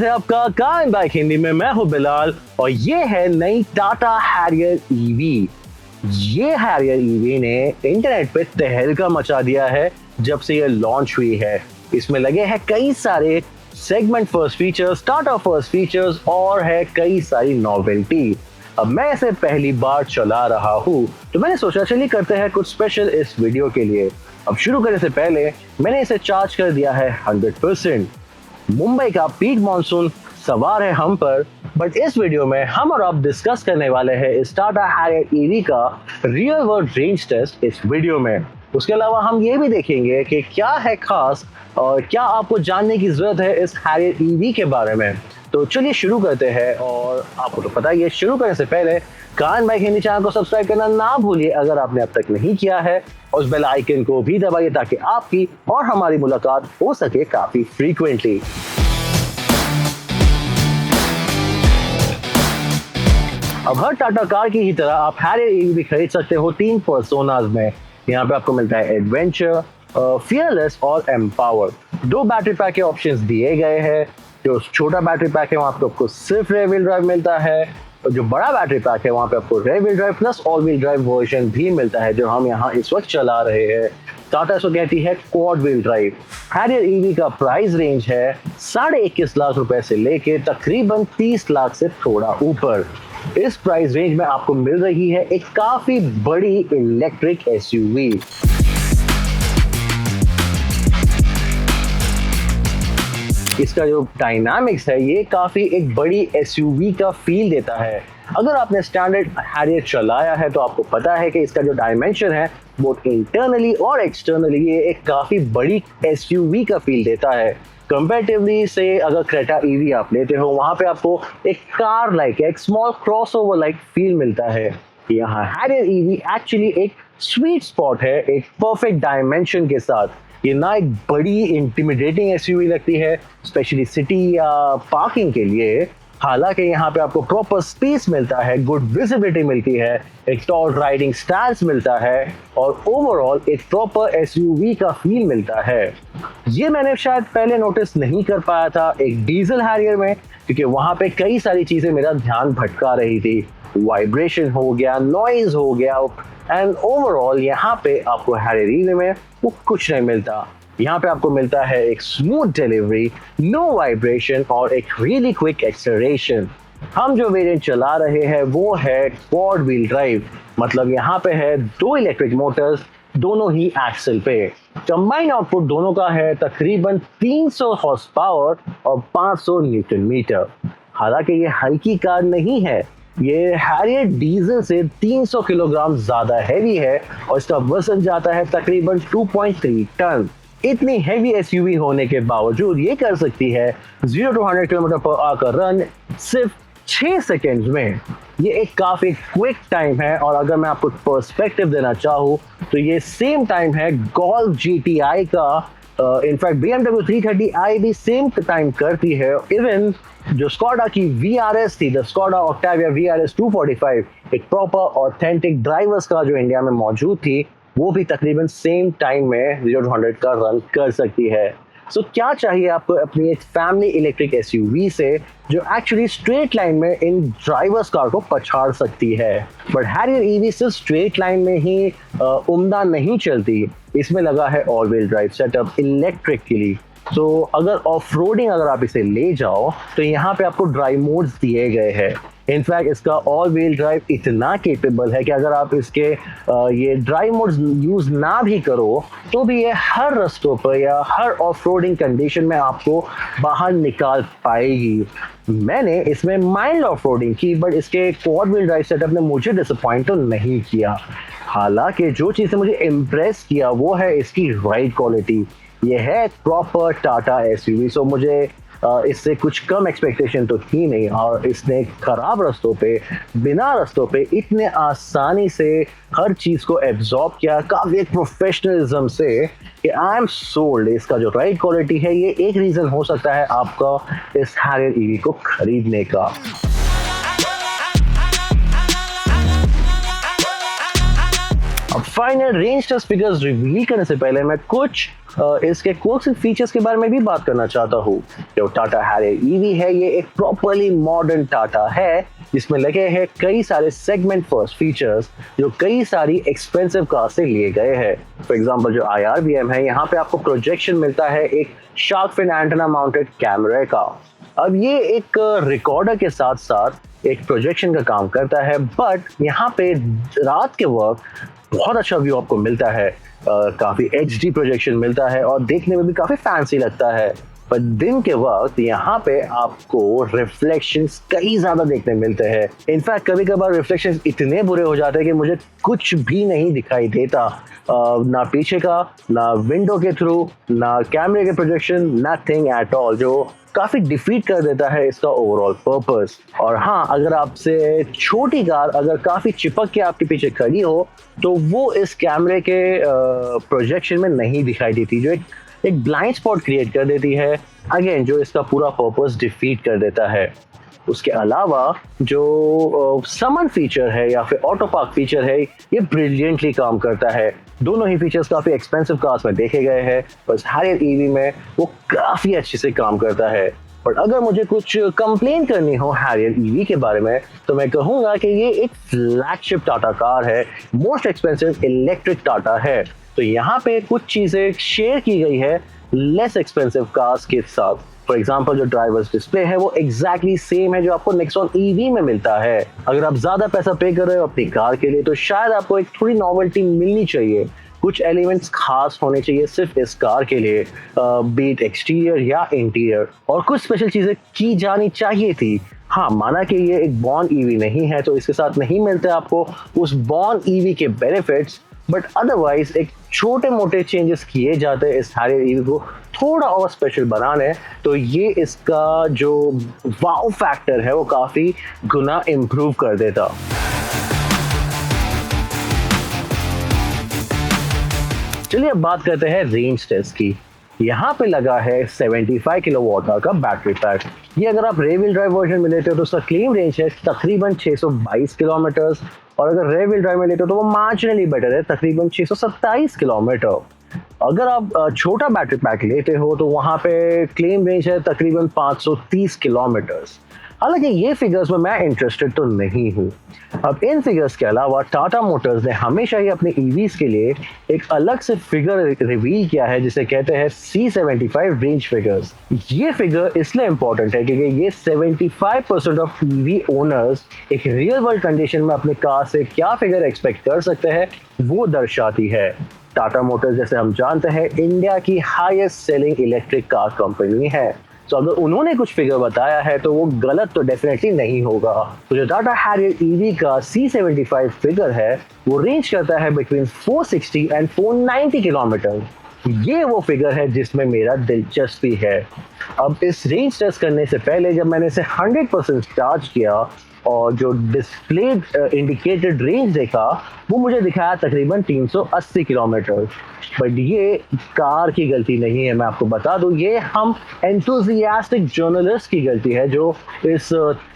स्वागत है आपका कार एंड बाइक हिंदी में। मैं हूं बिलाल और ये है नई टाटा हैरियर ईवी। ये हैरियर ईवी ने इंटरनेट पे तहलका मचा दिया है जब से ये लॉन्च हुई है। इसमें लगे हैं कई सारे segment first features, Tata first features और है कई सारी नॉवेल्टी। अब मैं इसे पहली बार चला रहा हूँ तो मैंने सोचा चलिए करते हैं कुछ स्पेशल इस वीडियो के लिए। अब शुरू करने से पहले मैंने इसे चार्ज कर दिया है 100%। मुंबई का पीक मॉनसून सवार है हम पर, बट इस वीडियो में हम और आप डिस्कस करने वाले हैं इस टाटा हैरियर ईवी का रियल वर्ल्ड रेंज टेस्ट इस वीडियो में। उसके अलावा हम ये भी देखेंगे कि क्या है खास और क्या आपको जानने की जरूरत है इस हैरियर ईवी के बारे में। तो चलिए शुरू करते हैं। और आपको तो पता ही है, शुरू करने से पहले car and bike Hindi channel को सब्सक्राइब करना ना भूलिए अगर आपने अब तक नहीं किया है, और उस बेल आइकन को भी दबाइए ताकि आपकी और हमारी मुलाकात हो सके काफी फ्रीक्वेंटली। अब हर टाटा कार की ही तरह आप हैरियर ईवी भी खरीद सकते हो 3 पर्सोनाज में। यहाँ पे आपको मिलता है एडवेंचर, फियरलेस और एम्पावर। 2 बैटरी पैक के ऑप्शंस दिए गए हैं। जो छोटा बैटरी पैक है वहाँ पे आपको सिर्फ रेयर व्हील ड्राइव मिलता है, और जो बड़ा बैटरी पैक है वहाँ पे आपको rear wheel drive plus all wheel drive version भी मिलता है, जो हम यहाँ इस वक्त चला रहे हैं। टाटा इसको कहती है quad wheel drive. Harrier EV का प्राइस रेंज है 21.5 लाख रुपए से लेके तकरीबन 30 लाख से थोड़ा ऊपर। इस प्राइस रेंज में आपको मिल रही है एक काफी बड़ी इलेक्ट्रिक एसयूवी। इसका जो डायनामिक्स है ये काफी एक बड़ी एसयूवी का फील देता है। अगर आपने स्टैंडर्ड हैरियर चलाया है तो आपको पता है कि इसका जो डायमेंशन है वो इंटरनली और एक्सटर्नली ये एक काफी बड़ी एसयूवी का फील देता है। कंपैरेटिवली से अगर क्रेटा ईवी आप लेते हो वहां पे आपको एक कार लाइक, एक स्मॉल क्रॉसओवर लाइक फील मिलता है। यहाँ हैरियर ईवी एक्चुअली एक स्वीट स्पॉट है, एक परफेक्ट डायमेंशन के साथ। ये ना एक बड़ी इंटिमिडेटिंग एसयूवी लगती है स्पेशली सिटी या पार्किंग के लिए। हालांकि यहाँ पे आपको प्रॉपर स्पेस मिलता है, गुड विजिबिलिटी मिलती है, एक टॉल राइडिंग स्टांस मिलता है और ओवरऑल एक प्रॉपर एसयूवी का फील मिलता है। ये मैंने शायद पहले नोटिस नहीं कर पाया था एक डीजल हैरियर में, क्योंकि वहाँ पे कई सारी चीजें मेरा ध्यान भटका रही थी। वाइब्रेशन हो गया, नॉइज हो गया, एंड ओवरऑल यहाँ पे आपको हैरियर ईवी में वो कुछ नहीं मिलता। यहाँ पे आपको मिलता है एक स्मूथ डिलीवरी, नो वाइब्रेशन और एक रियली क्विक एक्सेलरेशन। हम जो वेरिएंट चला रहे हैं वो है क्वाड व्हील ड्राइव, मतलब यहाँ पे है 2 इलेक्ट्रिक मोटर्स, दोनों ही एक्सल पे। कंबाइंड आउटपुट दोनों का है तकरीबन 300 हॉर्स पावर और 500 न्यूटन मीटर। हालांकि ये हल्की कार नहीं है, ये हैरियर डीजल से 300 किलोग्राम ज्यादा हैवी है और इसका वजन जाता है तकरीबन 2.3 टन। इतनी हैवी एसयूवी होने के बावजूद ये कर सकती है 0 to 100 किलोमीटर पर आवर का रन सिर्फ 6 सेकेंड्स में। ये एक काफी क्विक टाइम है, और अगर मैं आपको पर्सपेक्टिव देना चाहूँ तो ये सेम टाइम है गोल्फ GTI का। इनफैक्ट BMW 330i भी सेम टाइम करती है। इवन जो स्कोडा की VRS थी, द स्कोडा ऑक्टाविया VRS 245, एक प्रॉपर ऑथेंटिक ड्राइवर्स का जो इंडिया में मौजूद थी, वो भी तकरीबन सेम टाइम में 0 to 100 का रन कर सकती है। सो क्या चाहिए आपको अपनी एक फैमिली इलेक्ट्रिक एसयूवी से जो एक्चुअली स्ट्रेट लाइन में इन ड्राइवर्स कार को पछाड़ सकती है। बट हैरियर ईवी सिर्फ स्ट्रेट लाइन में ही उम्दा नहीं चलती, इसमें लगा है all wheel drive setup electrically. तो अगर ऑफ रोडिंग अगर आप इसे ले जाओ तो यहाँ पे आपको ड्राइव मोड्स दिए गए हैं। इनफैक्ट इसका ऑल व्हील ड्राइव इतना केपेबल है कि अगर आप इसके ये ड्राइव मोड्स यूज ना भी करो तो भी ये हर रास्तों पर या हर ऑफ रोडिंग कंडीशन में आपको बाहर निकाल पाएगी। मैंने इसमें माइल्ड ऑफ रोडिंग की, बट इसके क्वाड व्हील ड्राइव सेटअप ने मुझे डिसअपॉइंट तो नहीं किया। हालांकि जो चीज़ मुझे इम्प्रेस किया वो है इसकी राइड क्वालिटी। ये है प्रॉपर टाटा एसयूवी, सो मुझे इससे कुछ कम एक्सपेक्टेशन तो थी नहीं, और इसने खराब रास्तों पे, बिना रास्तों पे इतने आसानी से हर चीज़ को एब्जॉर्ब किया काफ़ी प्रोफेशनलिज्म से कि आई एम सोल्ड। इसका जो राइड क्वालिटी है ये एक रीज़न हो सकता है आपका इस हैरियर ईवी को खरीदने का। अब final range test figures reveal करने से पहले मैं कुछ इसके कोर्स फीचर्स के बारे में भी बात करना चाहता हूँ। जो टाटा हैरियर ईवी है ये एक प्रॉपरली मॉडर्न टाटा है जिसमें लगे हैं कई सारे सेगमेंट फर्स्ट फीचर्स जो कई सारी एक्सपेंसिव कार से लिए गए हैं। फॉर एग्जांपल जो IRBM है, यहाँ पे आपको प्रोजेक्शन मिलता है एक शार्क फिन एंटेना माउंटेड कैमरे का। अब ये एक रिकॉर्डर के साथ साथ एक प्रोजेक्शन का काम करता है, बट यहाँ पे रात के वक्त बहुत अच्छा व्यू आपको मिलता है, काफ़ी HD प्रोजेक्शन मिलता है और देखने में भी काफ़ी फैंसी लगता है। पर दिन के वक्त यहाँ पे आपको रिफ्लेक्शंस कई ज़्यादा देखने मिलते हैं। इनफैक्ट कभी कभार रिफ्लेक्शंस इतने बुरे हो जाते हैं कि मुझे कुछ भी नहीं दिखाई देता, ना पीछे का, ना विंडो के थ्रू, ना कैमरे के प्रोजेक्शन, नथिंग एट ऑल, जो काफ़ी डिफीट कर देता है इसका ओवरऑल पर्पस। और हाँ, अगर आपसे छोटी कार अगर काफ़ी चिपक के आपके पीछे खड़ी हो तो वो इस कैमरे के प्रोजेक्शन में नहीं दिखाई देती, जो एक ब्लाइंड स्पॉट क्रिएट कर देती है, अगेन जो इसका पूरा पर्पस डिफीट कर देता है। उसके अलावा जो समन फीचर है या फिर ऑटो पार्क फीचर है, ये ब्रिलियंटली काम करता है। दोनों ही फीचर्स काफ़ी एक्सपेंसिव कार्स में देखे गए हैं, बस हैरियर ईवी में वो काफ़ी अच्छे से काम करता है। बट अगर मुझे कुछ कंप्लेन करनी हो हैरियर ईवी के बारे में तो मैं कहूँगा कि ये एक फ्लैगशिप टाटा कार है, मोस्ट एक्सपेंसिव इलेक्ट्रिक टाटा है। तो यहाँ पे कुछ चीज़ें शेयर की गई है लेस एक्सपेंसिव कार्स के साथ। फॉर एग्जाम्पल जो ड्राइवर्स डिस्प्ले है वो एग्जैक्टली सेम है जो आपको नेक्सॉन ईवी में मिलता है। अगर आप ज़्यादा पैसा पे कर रहे हो अपनी कार के लिए तो शायद आपको एक थोड़ी नॉवेल्टी मिलनी चाहिए, कुछ एलिमेंट्स खास होने चाहिए सिर्फ इस कार के लिए, बीट एक्सटीरियर या इंटीरियर, और कुछ स्पेशल चीज़ें की जानी चाहिए थी। हाँ, माना कि ये एक बॉर्न ईवी नहीं है तो इसके साथ नहीं मिलते आपको उस बॉर्न ईवी के बेनिफिट्स, बट अदरवाइज एक छोटे मोटे चेंजेस किए जाते हैं इस हैरियर ईवी को थोड़ा और स्पेशल बनाने, तो ये इसका जो वाव फैक्टर है वो काफ़ी गुना इम्प्रूव कर देता। चलिए अब बात करते हैं रेंज टेस्ट की। यहाँ पे लगा है 75 किलोवाट का बैटरी पैक। ये अगर आप रेयर व्हील ड्राइव वर्जन में लेते हो तो उसका क्लेम रेंज है तकरीबन 622 किलोमीटर, और अगर रेयर व्हील ड्राइव में लेते हो तो वो मार्जिनली बेटर है, तकरीबन 627 किलोमीटर। अगर आप छोटा बैटरी पैक लेते हो तो वहाँ पे क्लेम रेंज है तकरीबन 530 किलोमीटर। हालांकि ये फिगर्स में मैं इंटरेस्टेड तो नहीं हूँ। अब इन फिगर्स के अलावा टाटा मोटर्स ने हमेशा ही अपने ईवीज के लिए एक अलग से फिगर रिवील किया है जिसे कहते हैं C75 रेंज फिगर्स। ये फिगर इसलिए इम्पोर्टेंट है क्योंकि ये 75% ऑफ ईवी ओनर्स एक रियल वर्ल्ड कंडीशन में अपने कार से क्या फिगर एक्सपेक्ट कर सकते हैं वो दर्शाती है। टाटा मोटर्स जैसे हम जानते हैं इंडिया की highest selling electric car company है, तो अगर उन्होंने कुछ फिगर बताया है तो वो गलत तो डेफिनेटली नहीं होगा। तो जो टाटा हैरियर ईवी का C75 फिगर है वो रेंज करता है बिटवीन 460 एंड 490 किलोमीटर। ये वो फिगर है जिसमें मेरा दिलचस्पी है। अब इस रेंज टेस्ट करने से पहले जब मैंने इसे 100% चार्ज किया और जो डिस्प्ले इंडिकेटेड रेंज देखा वो मुझे दिखाया तकरीबन 380 किलोमीटर। बट ये कार की गलती नहीं है, मैं आपको बता दूं, ये हम एंथुजियास्टिक जर्नलिस्ट की गलती है जो इस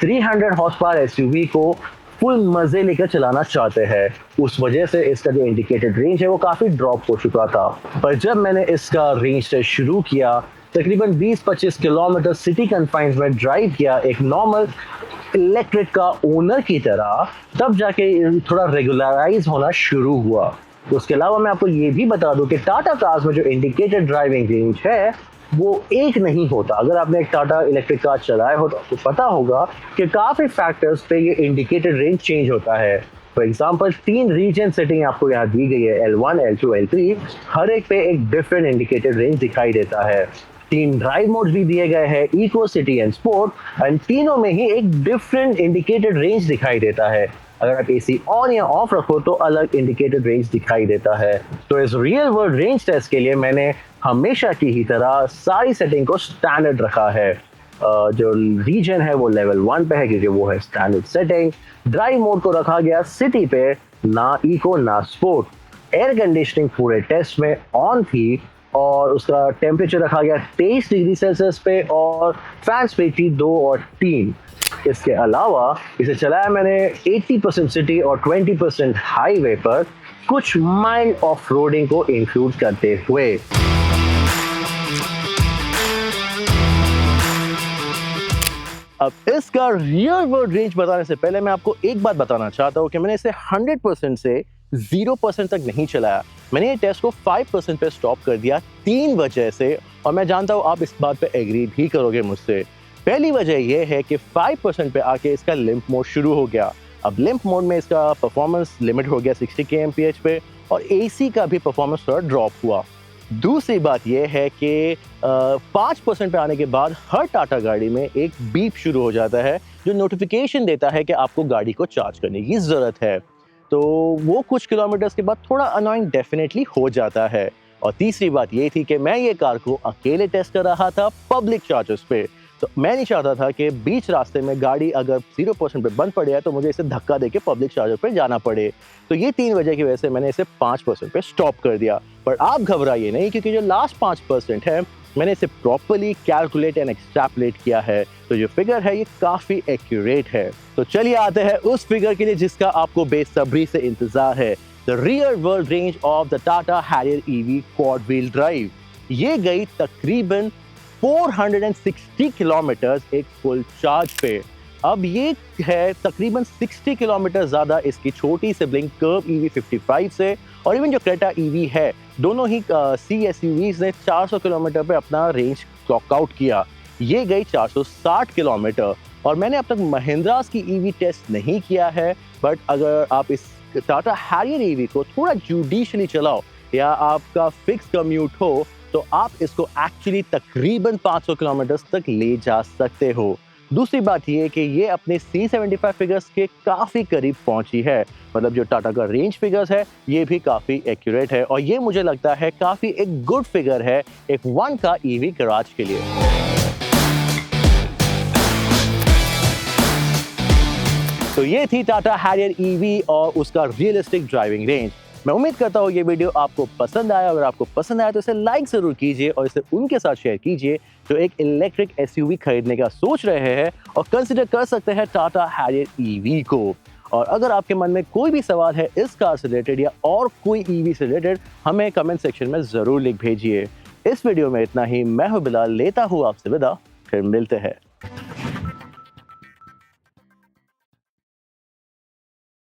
300 हॉर्स पावर एसयूवी को फुल मजे लेकर चलाना चाहते हैं। उस वजह से इसका जो इंडिकेटेड रेंज है वो काफ़ी ड्रॉप हो चुका था। पर जब मैंने इसका रेंज टेस्ट शुरू किया, तकरीबन 20-25 किलोमीटर सिटी कन्फाइंस में ड्राइव किया एक नॉर्मल इलेक्ट्रिक का ओनर की तरह, तब जाके थोड़ा रेगुलराइज होना शुरू हुआ। उसके अलावा मैं आपको ये भी बता दूं कि टाटा कार्स में जो इंडिकेटेड ड्राइविंग रेंज है वो एक नहीं होता। अगर आपने एक टाटा इलेक्ट्रिक कार चलाया हो तो आपको पता होगा कि काफ़ी फैक्टर्स पे ये इंडिकेटेड रेंज चेंज होता है। फॉर एग्जांपल 3 रीजन सेटिंग आपको यहाँ दी गई है, L1, L2, L3, हर एक पे एक डिफरेंट इंडिकेटेड रेंज दिखाई देता है। 3 ड्राइव मोड्स भी दिए गए हैं, eco, city and sport, and तीनों में ही एक डिफरेंट इंडिकेटेड रेंज दिखाई देता है। अगर आप AC ऑन या ऑफ रखो तो अलग इंडिकेटेड रेंज दिखाई देता है। तो इस रियल वर्ल्ड रेंज टेस्ट के लिए मैंने हमेशा की ही तरह सारी सेटिंग को स्टैंडर्ड रखा है। जो रीजन है वो लेवल 1 पे है क्योंकि वो है स्टैंडर्ड सेटिंग। ड्राइव मोड को रखा गया सिटी पे, ना इको ना स्पोर्ट। एयर कंडीशनिंग पूरे टेस्ट में ऑन थी और उसका टेम्परेचर रखा गया 23 डिग्री सेल्सियस पे और फैन स्पीड थी 2 और 3। इसके अलावा इसे चलाया मैंने 80% सिटी और 20% हाईवे पर, कुछ माइल्ड ऑफ रोडिंग को इंक्लूड करते हुए। अब इसका रियल वर्ल्ड रेंज बताने से पहले मैं आपको एक बात बताना चाहता हूँ कि मैंने इसे 100% से 0% तक नहीं चलाया। मैंने ये टेस्ट को 5% पे स्टॉप कर दिया 3 वजह से, और मैं जानता हूँ आप इस बात पे एग्री भी करोगे मुझसे। पहली वजह ये है कि 5% पे आके इसका लिम्प मोड शुरू हो गया। अब लिम्प मोड में इसका परफॉर्मेंस लिमिट हो गया 60 kmph पे, और AC का भी परफॉर्मेंस थोड़ा ड्रॉप हुआ। दूसरी बात यह है कि 5% पे आने के बाद हर टाटा गाड़ी में एक बीप शुरू हो जाता है जो नोटिफिकेशन देता है कि आपको गाड़ी को चार्ज करने की ज़रूरत है। तो वो कुछ किलोमीटर्स के बाद थोड़ा अनोइंग डेफिनेटली हो जाता है। और तीसरी बात ये थी कि मैं ये कार को अकेले टेस्ट कर रहा था पब्लिक चार्जर्स पे, तो मैं नहीं चाहता था कि बीच रास्ते में गाड़ी अगर 0% पे बंद पड़े है तो मुझे इसे धक्का देके पब्लिक चार्जर पे जाना पड़े। तो ये 3 वजह की वजह से मैंने इसे 5% पे स्टॉप कर दिया। पर आप घबराइए नहीं, क्योंकि जो लास्ट 5% है मैंने इसे प्रॉपर्ली कैलकुलेट एंड एक्सट्रैपलेट किया है, तो जो फिगर है ये काफ़ी एक्यूरेट है। तो चलिए आते हैं उस फिगर के लिए जिसका आपको बेसब्री से इंतजार है, the real world range of the Tata Harrier EV quad wheel drive. ये गई तकरीबन 460 किलोमीटर्स एक फुल चार्ज पे। अब ये है तकरीबन 60 किलोमीटर ज़्यादा इसकी छोटी सिबलिंग कर्व EV55 से, और इवन जो क्रेटा EV है, दोनों ही CSUVs ने 400 किलोमीटर पे अपना रेंज क्लॉक आउट किया। ये गई 460 किलोमीटर। और मैंने अब तक महिंद्रास की EV टेस्ट नहीं किया है, बट अगर आप इस टाटा हैरियर EV को थोड़ा जुडिशली चलाओ या आपका फिक्स कम्यूट हो, तो आप इसको एक्चुअली तकरीबन 500 किलोमीटर तक ले जा सकते हो। दूसरी बात ये कि ये अपने C75 फिगर्स के काफ़ी करीब पहुंची है, मतलब जो टाटा का रेंज फिगर्स है ये भी काफ़ी एक्यूरेट है, और ये मुझे लगता है काफ़ी एक गुड फिगर है एक 1 का EV गैराज के लिए। तो ये थी टाटा हैरियर EV और उसका रियलिस्टिक ड्राइविंग रेंज। मैं उम्मीद करता हूँ ये वीडियो आपको पसंद आया। अगर आपको पसंद आया तो इसे लाइक ज़रूर कीजिए और इसे उनके साथ शेयर कीजिए जो एक इलेक्ट्रिक SUV खरीदने का सोच रहे हैं और कंसिडर कर सकते हैं टाटा हैरियर EV को। और अगर आपके मन में कोई भी सवाल है इस कार से रिलेटेड या और कोई EV से रिलेटेड, हमें कमेंट सेक्शन में ज़रूर लिख भेजिए। इस वीडियो में इतना ही। मैं हूँ बिलाल, लेता हूँ आपसे विदा, फिर मिलते हैं।